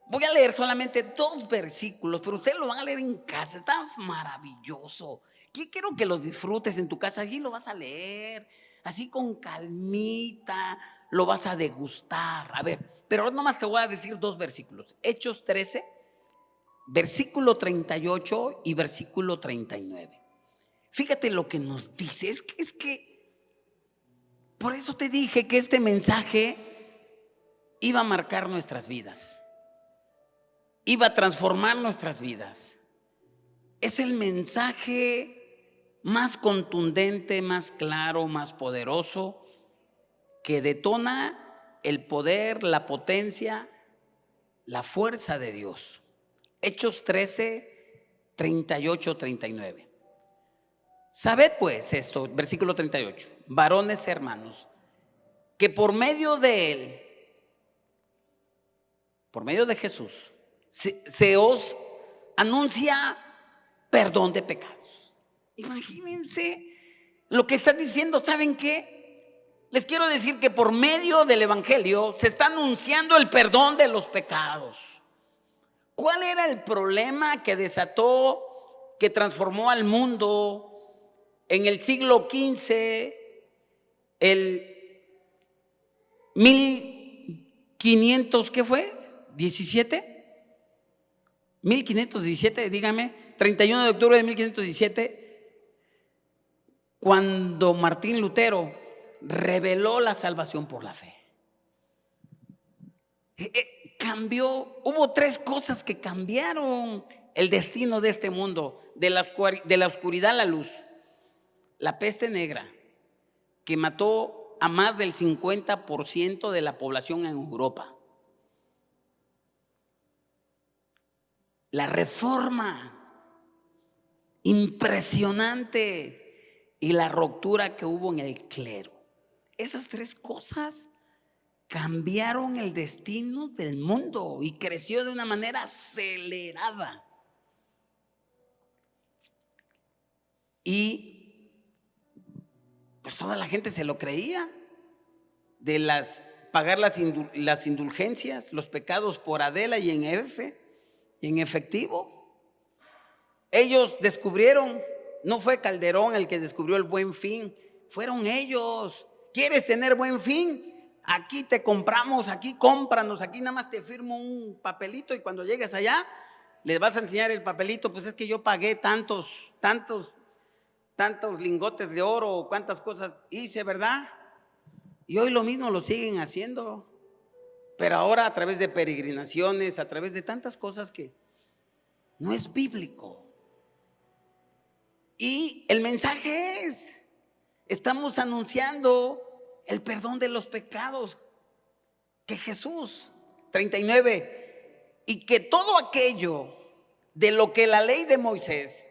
Voy a leer solamente 2 versículos, pero ustedes lo van a leer en casa. Está maravilloso. Quiero que los disfrutes en tu casa. Allí lo vas a leer, así con calmita, lo vas a degustar. A ver, pero ahora nomás te voy a decir 2 versículos. Hechos 13, versículo 38 y versículo 39. Fíjate lo que nos dice. Es que por eso te dije que este mensaje iba a marcar nuestras vidas, iba a transformar nuestras vidas. Es el mensaje más contundente, más claro, más poderoso, que detona el poder, la potencia, la fuerza de Dios. Hechos 13, 38, 39. Sabed pues esto, versículo 38, varones hermanos, que por medio de Él, por medio de Jesús, se os anuncia perdón de pecados. Imagínense lo que está diciendo. ¿Saben qué? Les quiero decir que por medio del evangelio se está anunciando el perdón de los pecados. ¿Cuál era el problema que desató, que transformó al mundo en el siglo XV, el 1500, ¿qué fue? ¿17? 1517, dígame, 31 de octubre de 1517. cuando Martín Lutero reveló la salvación por la fe. Cambió, hubo 3 cosas que cambiaron el destino de este mundo, de la oscuridad a la luz. La peste negra, que mató a más del 50% de la población en Europa. La reforma impresionante y la ruptura que hubo en el clero. Esas 3 cosas cambiaron el destino del mundo y creció de una manera acelerada. Y pues toda la gente se lo creía, de pagar las indulgencias, los pecados por Adela y en efectivo. Ellos descubrieron, no fue Calderón el que descubrió el Buen Fin, fueron ellos. ¿Quieres tener buen fin? Aquí te compramos, aquí cómpranos, aquí nada más te firmo un papelito y cuando llegues allá les vas a enseñar el papelito. Pues es que yo pagué tantos lingotes de oro, cuántas cosas hice, ¿verdad? Y hoy lo mismo lo siguen haciendo, pero ahora a través de peregrinaciones, a través de tantas cosas que no es bíblico. Y el mensaje estamos anunciando el perdón de los pecados que Jesús, 39, y que todo aquello de lo que la ley de Moisés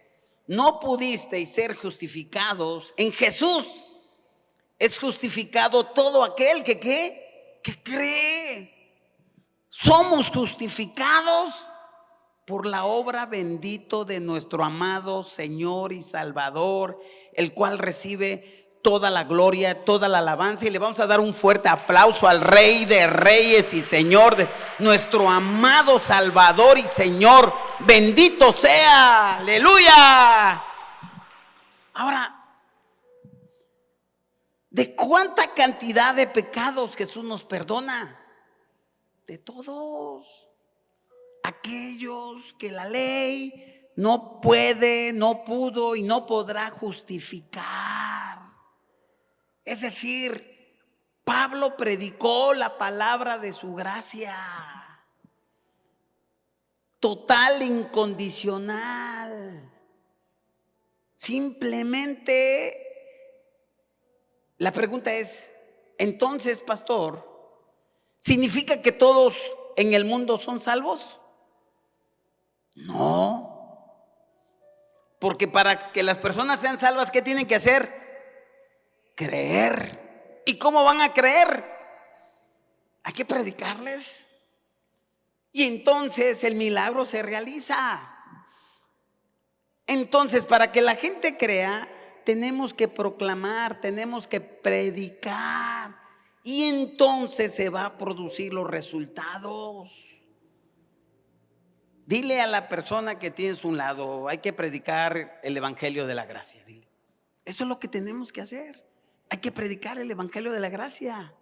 no pudisteis ser justificados, en Jesús es justificado todo aquel que cree. Somos justificados por la obra bendito de nuestro amado Señor y Salvador, el cual recibe toda la gloria, toda la alabanza. Y le vamos a dar un fuerte aplauso al Rey de Reyes y Señor, de nuestro amado Salvador y Señor. Bendito sea, aleluya. Ahora, ¿de cuánta cantidad de pecados Jesús nos perdona? De todos aquellos que la ley no puede, no pudo y no podrá justificar. Es decir, Pablo predicó la palabra de su gracia, total, incondicional. Simplemente la pregunta es, entonces, pastor, ¿significa que todos en el mundo son salvos? No, porque para que las personas sean salvas, ¿qué tienen que hacer? Creer. ¿Y cómo van a creer? Hay que predicarles. Y entonces el milagro se realiza. Entonces, para que la gente crea, tenemos que proclamar, tenemos que predicar. Y entonces se va a producir los resultados. Dile a la persona que tienes a un lado, hay que predicar el evangelio de la gracia. Dile, eso es lo que tenemos que hacer. Hay que predicar el evangelio de la gracia.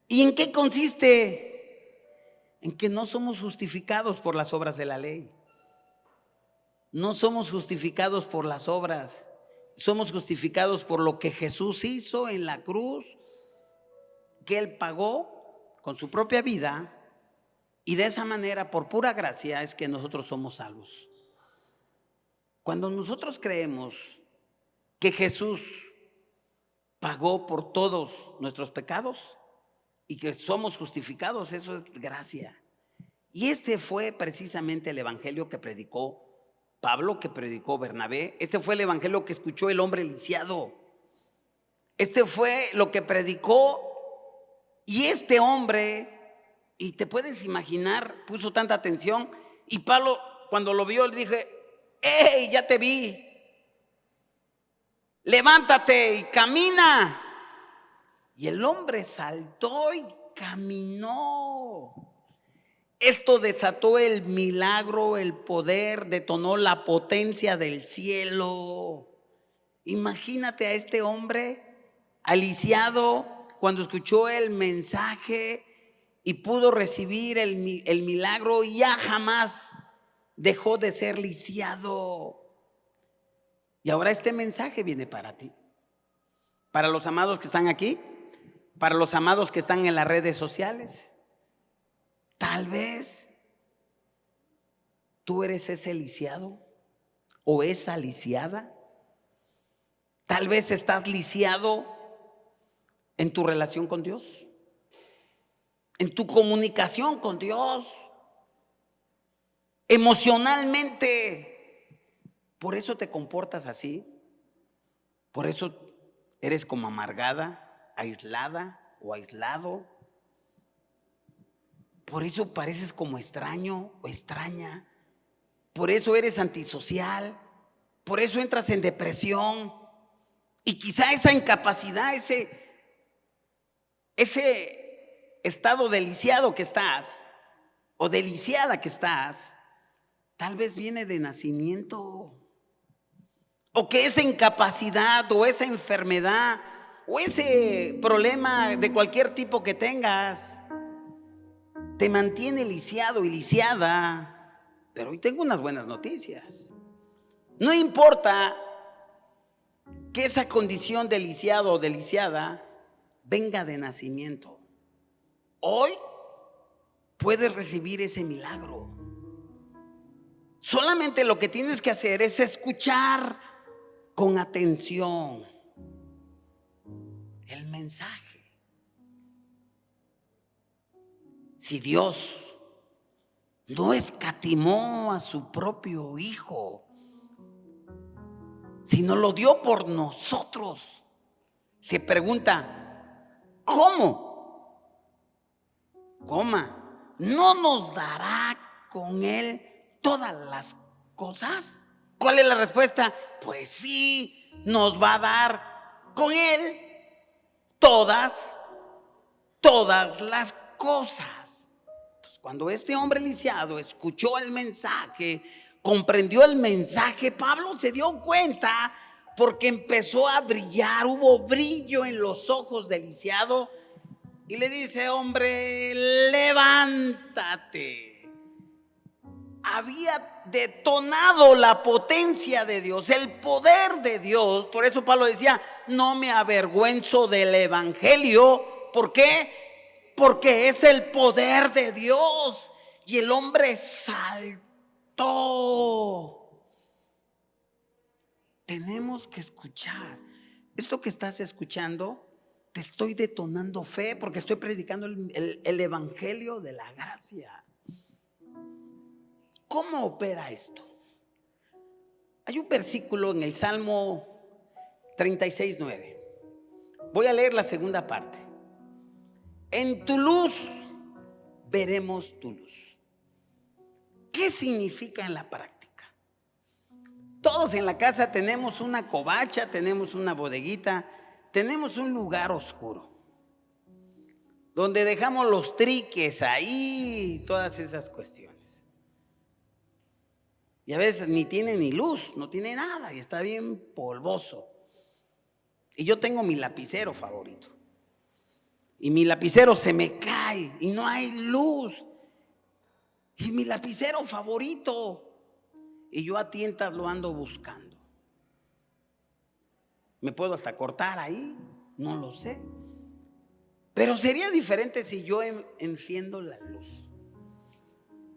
¿Y en qué consiste? En que no somos justificados por las obras de la ley. No somos justificados por las obras. Somos justificados por lo que Jesús hizo en la cruz, que Él pagó con su propia vida. Y de esa manera, por pura gracia, es que nosotros somos salvos. Cuando nosotros creemos que Jesús pagó por todos nuestros pecados y que somos justificados, eso es gracia. Y este fue precisamente el evangelio que predicó Pablo, que predicó Bernabé. Este fue el evangelio que escuchó el hombre lisiado. Este fue lo que predicó. Y este hombre, y te puedes imaginar, puso tanta atención. Y Pablo, cuando lo vio, le dije, ¡hey, ya te vi! Levántate y camina. Y el hombre saltó y caminó. Esto desató el milagro, el poder, detonó la potencia del cielo. Imagínate a este hombre aliciado cuando escuchó el mensaje y pudo recibir el milagro, y ya jamás dejó de ser lisiado. Y ahora este mensaje viene para ti, para los amados que están aquí, para los amados que están en las redes sociales. Tal vez tú eres ese lisiado o esa lisiada. Tal vez estás lisiado en tu relación con Dios, en tu comunicación con Dios, emocionalmente. Por eso te comportas así. Por eso eres como amargada, aislada o aislado. Por eso pareces como extraño o extraña. Por eso eres antisocial. Por eso entras en depresión. Y quizá esa incapacidad, ese estado de lisiado que estás, o de lisiada que estás, tal vez viene de nacimiento. O que esa incapacidad o esa enfermedad o ese problema de cualquier tipo que tengas te mantiene lisiado y lisiada. Pero hoy tengo unas buenas noticias. No importa que esa condición de lisiado o de lisiada venga de nacimiento. Hoy puedes recibir ese milagro. Solamente lo que tienes que hacer es escuchar con atención el mensaje. Si Dios no escatimó a su propio Hijo, sino lo dio por nosotros, se pregunta, ¿cómo? Coma, ¿no nos dará con Él todas las cosas? ¿Cuál es la respuesta? Pues sí, nos va a dar con Él todas las cosas. Entonces, cuando este hombre lisiado escuchó el mensaje, comprendió el mensaje, Pablo se dio cuenta porque empezó a brillar, hubo brillo en los ojos del lisiado y le dice, hombre, levántate. Había detonado la potencia de Dios, el poder de Dios. Por eso Pablo decía, no me avergüenzo del evangelio. ¿Por qué? Porque es el poder de Dios. Y el hombre saltó. Tenemos que escuchar. Esto que estás escuchando, te estoy detonando fe porque estoy predicando el evangelio de la gracia. ¿Cómo opera esto? Hay un versículo en el Salmo 36:9. Voy a leer la segunda parte. En tu luz veremos tu luz. ¿Qué significa en la práctica? Todos en la casa tenemos una covacha, tenemos una bodeguita, tenemos un lugar oscuro donde dejamos los triques ahí y todas esas cuestiones. Y a veces ni tiene ni luz, no tiene nada y está bien polvoso. Y yo tengo mi lapicero favorito. Y mi lapicero se me cae y no hay luz. Y mi lapicero favorito. Y yo a tientas lo ando buscando. Me puedo hasta cortar ahí, no lo sé. Pero sería diferente si yo enciendo la luz.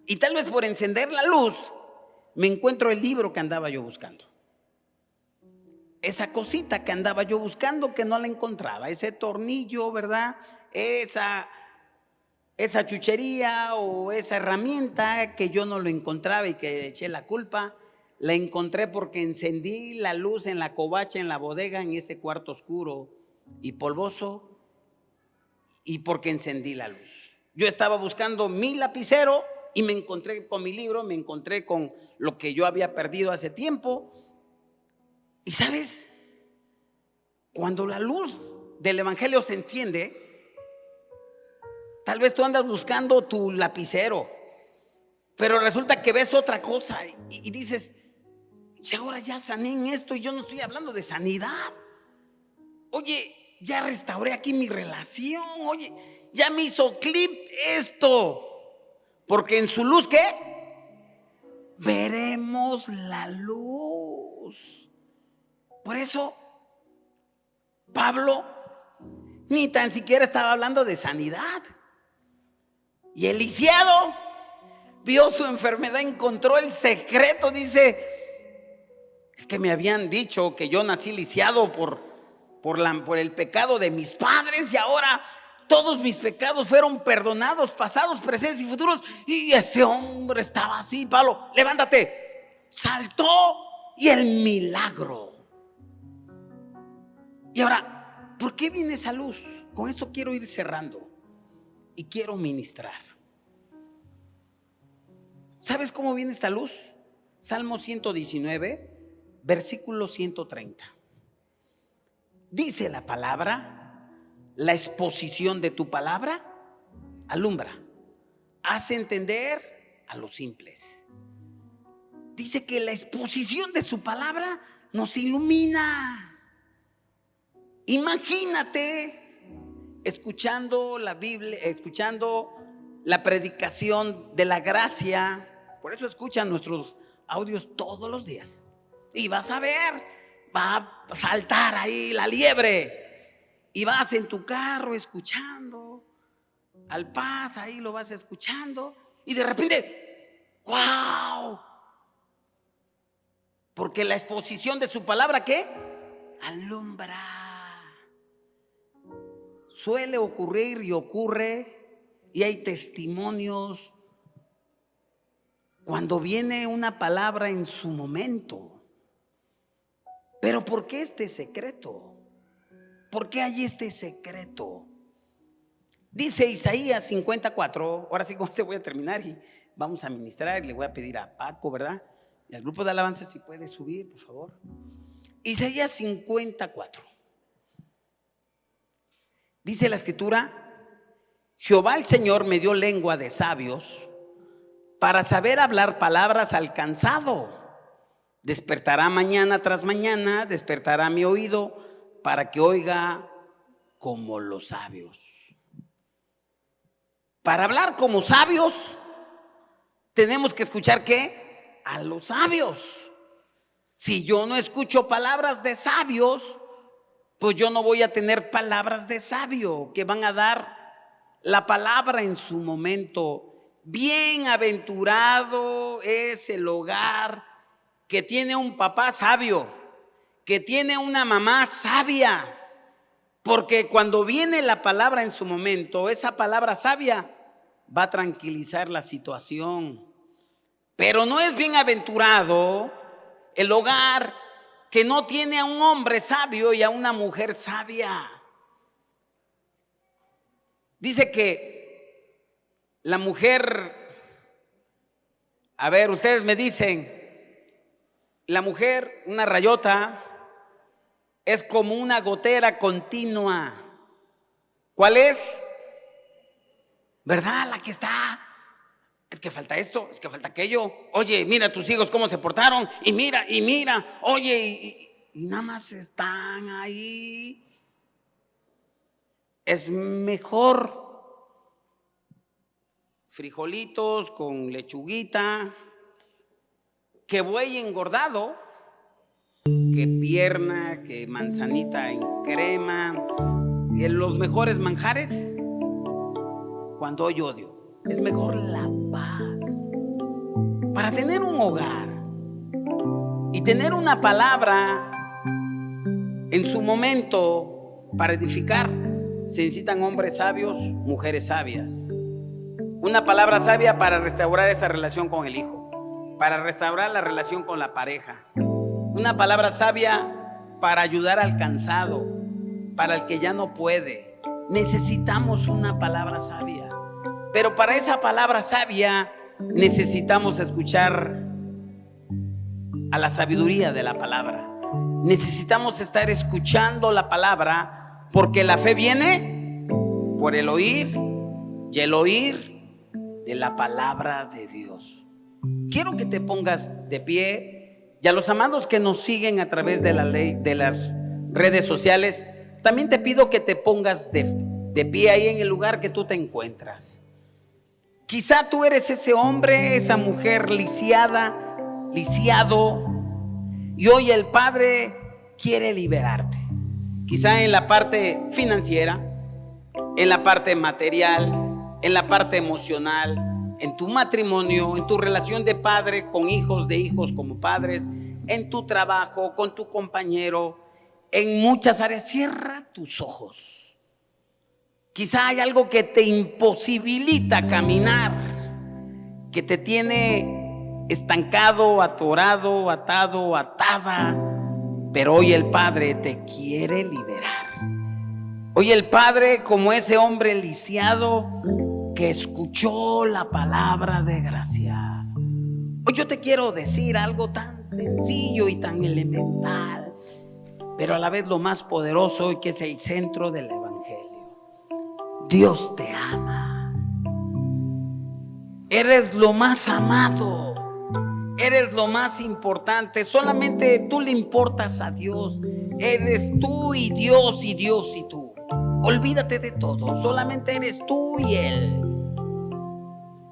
Y tal vez por encender la luz me encuentro el libro que andaba yo buscando. Esa cosita que andaba yo buscando que no la encontraba. Ese tornillo, ¿verdad? Esa chuchería o esa herramienta que yo no lo encontraba y que le eché la culpa. La encontré porque encendí la luz en la covacha, en la bodega, en ese cuarto oscuro y polvoso. Y porque encendí la luz. Yo estaba buscando mi lapicero y me encontré con mi libro, me encontré con lo que yo había perdido hace tiempo. Y sabes, cuando la luz del evangelio se enciende, tal vez tú andas buscando tu lapicero, pero resulta que ves otra cosa y dices, y ahora ya sané en esto y yo no estoy hablando de sanidad. Oye, ya restauré aquí mi relación, oye, ya me hizo clip esto. Porque en su luz, ¿qué? Veremos la luz. Por eso Pablo ni tan siquiera estaba hablando de sanidad. Y el lisiado vio su enfermedad, encontró el secreto. Dice: es que me habían dicho que yo nací lisiado por el pecado de mis padres, y ahora todos mis pecados fueron perdonados, pasados, presentes y futuros. Y este hombre estaba así. Pablo, levántate. Saltó, y el milagro. Y ahora, ¿por qué viene esa luz? Con eso quiero ir cerrando y quiero ministrar. ¿Sabes cómo viene esta luz? Salmo 119, versículo 130. Dice la palabra: la exposición de tu palabra alumbra, hace entender a los simples. Dice que la exposición de su palabra nos ilumina. Imagínate escuchando la Biblia, escuchando la predicación de la gracia. Por eso escuchan nuestros audios todos los días. Y vas a ver, va a saltar ahí la liebre. Y vas en tu carro escuchando al Paz, ahí lo vas escuchando. Y de repente, ¡wow! Porque la exposición de su palabra, ¿qué? Alumbra. Suele ocurrir y ocurre, y hay testimonios cuando viene una palabra en su momento. Pero ¿por qué este secreto? ¿Por qué hay este secreto? Dice Isaías 54. Ahora sí, con este voy a terminar y vamos a ministrar. Y le voy a pedir a Paco, ¿verdad? Y al grupo de alabanza, si puede subir, por favor. Isaías 54. Dice la escritura: Jehová el Señor me dio lengua de sabios para saber hablar palabras al cansado. Despertará mañana tras mañana, despertará mi oído para que oiga como los sabios. Para hablar como sabios tenemos que escuchar ¿qué? A los sabios. Si yo no escucho palabras de sabios, pues yo no voy a tener palabras de sabio que van a dar la palabra en su momento. Bienaventurado es el hogar que tiene un papá sabio, que tiene una mamá sabia, porque cuando viene la palabra en su momento, esa palabra sabia va a tranquilizar la situación. Pero no es bienaventurado el hogar que no tiene a un hombre sabio y a una mujer sabia. Dice que la mujer, a ver, ustedes me dicen, la mujer, una rayota, es como una gotera continua. ¿Cuál es? ¿Verdad? La que está, es que falta esto, es que falta aquello. Oye, mira a tus hijos cómo se portaron, y mira, oye, y nada más están ahí. Es mejor frijolitos con lechuguita, que buey engordado, que pierna, que manzanita en crema. Y los mejores manjares cuando hay odio. Es mejor la paz. Para tener un hogar y tener una palabra en su momento para edificar, se necesitan hombres sabios, mujeres sabias. Una palabra sabia para restaurar esa relación con el hijo, para restaurar la relación con la pareja. Una palabra sabia para ayudar al cansado, para el que ya no puede. Necesitamos una palabra sabia. Pero para esa palabra sabia necesitamos escuchar a la sabiduría de la palabra. Necesitamos estar escuchando la palabra, porque la fe viene por el oír, y el oír de la palabra de Dios. Quiero que te pongas de pie, y a los amados que nos siguen a través de las redes sociales, también te pido que te pongas de pie ahí en el lugar que tú te encuentras. Quizá tú eres ese hombre, esa mujer lisiada, lisiado, y hoy el Padre quiere liberarte. Quizá en la parte financiera, en la parte material, en la parte emocional, en tu matrimonio, en tu relación de padre con hijos, de hijos como padres, en tu trabajo, con tu compañero, en muchas áreas. Cierra tus ojos. Quizá hay algo que te imposibilita caminar, que te tiene estancado, atorado, atado, atada. Pero hoy el Padre te quiere liberar. Hoy el Padre, como ese hombre lisiado que escuchó la palabra de gracia. Hoy yo te quiero decir algo tan sencillo y tan elemental, pero a la vez lo más poderoso, y que es el centro del evangelio. Dios te ama. Eres lo más amado. Eres lo más importante. Solamente tú le importas a Dios. Eres tú y Dios, y Dios y tú. Olvídate de todo. Solamente eres tú y Él.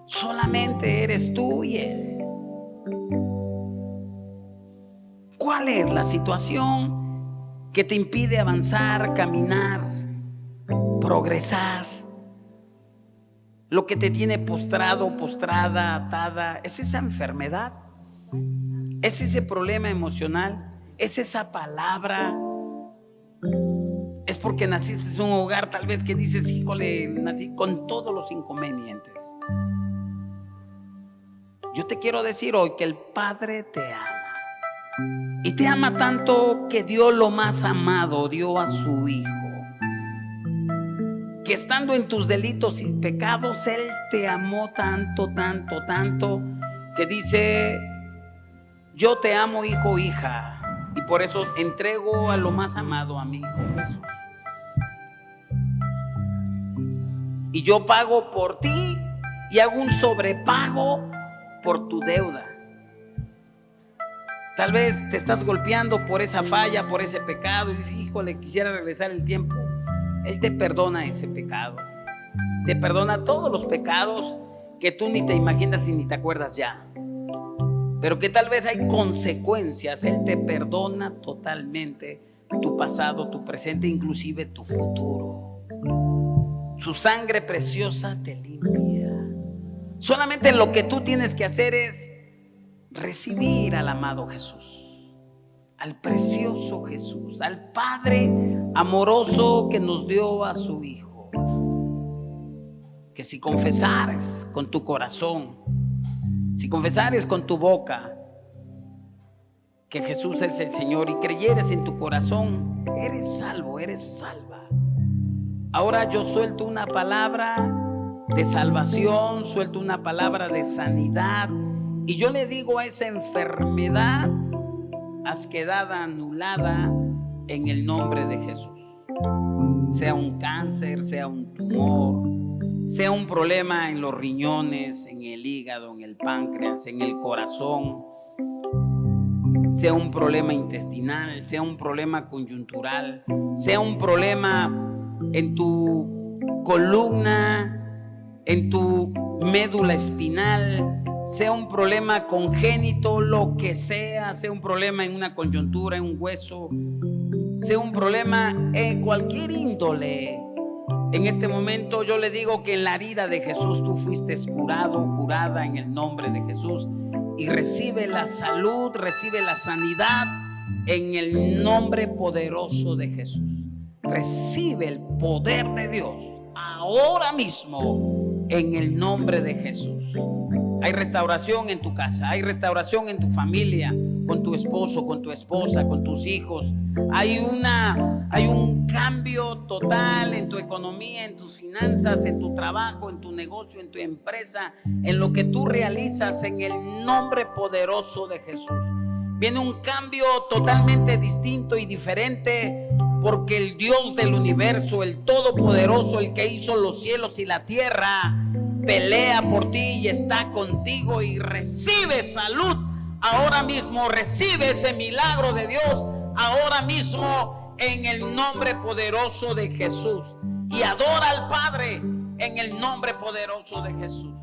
Solamente eres tú y Él. ¿Cuál es la situación que te impide avanzar, caminar, progresar? Lo que te tiene postrado, postrada, atada, ¿es esa enfermedad? ¿Es ese problema emocional? ¿Es esa palabra? Es porque naciste en un hogar tal vez que dices, híjole, nací con todos los inconvenientes. Yo te quiero decir hoy que el Padre te ama. Y te ama tanto que dio lo más amado, dio a su Hijo. Que estando en tus delitos y pecados, Él te amó tanto, tanto, tanto, que dice: yo te amo, hijo, hija, y por eso entrego a lo más amado, a mi Hijo Jesús. Y yo pago por ti y hago un sobrepago por tu deuda. Tal vez te estás golpeando por esa falla, por ese pecado, y dices, híjole, quisiera regresar el tiempo. Él te perdona ese pecado. Te perdona todos los pecados que tú ni te imaginas y ni te acuerdas ya. Pero que tal vez hay consecuencias. Él te perdona totalmente tu pasado, tu presente, inclusive tu futuro. Su sangre preciosa te limpia. Solamente lo que tú tienes que hacer es recibir al amado Jesús, al precioso Jesús, al Padre amoroso que nos dio a su Hijo. Que si confesares con tu corazón, si confesares con tu boca que Jesús es el Señor y creyeres en tu corazón, eres salvo, eres salva. Ahora yo suelto una palabra de salvación, suelto una palabra de sanidad, y yo le digo a esa enfermedad: has quedado anulada en el nombre de Jesús. Sea un cáncer, sea un tumor, sea un problema en los riñones, en el hígado, en el páncreas, en el corazón, sea un problema intestinal, sea un problema coyuntural, sea un problema en tu columna, en tu médula espinal, sea un problema congénito, lo que sea un problema en una coyuntura, en un hueso, sea un problema en cualquier índole. En este momento yo le digo que en la herida de Jesús tú fuiste curado, curada en el nombre de Jesús, y recibe la salud, recibe la sanidad en el nombre poderoso de Jesús. Recibe el poder de Dios ahora mismo en el nombre de Jesús. Hay restauración en tu casa, hay restauración en tu familia, con tu esposo, con tu esposa, con tus hijos. Hay un cambio total en tu economía, en tus finanzas, en tu trabajo, en tu negocio, en tu empresa, en lo que tú realizas, en el nombre poderoso de Jesús. Viene un cambio totalmente distinto y diferente, porque el Dios del universo, el Todopoderoso, el que hizo los cielos y la tierra, pelea por ti y está contigo, y recibe salud ahora mismo, recibe ese milagro de Dios ahora mismo en el nombre poderoso de Jesús, y adora al Padre en el nombre poderoso de Jesús.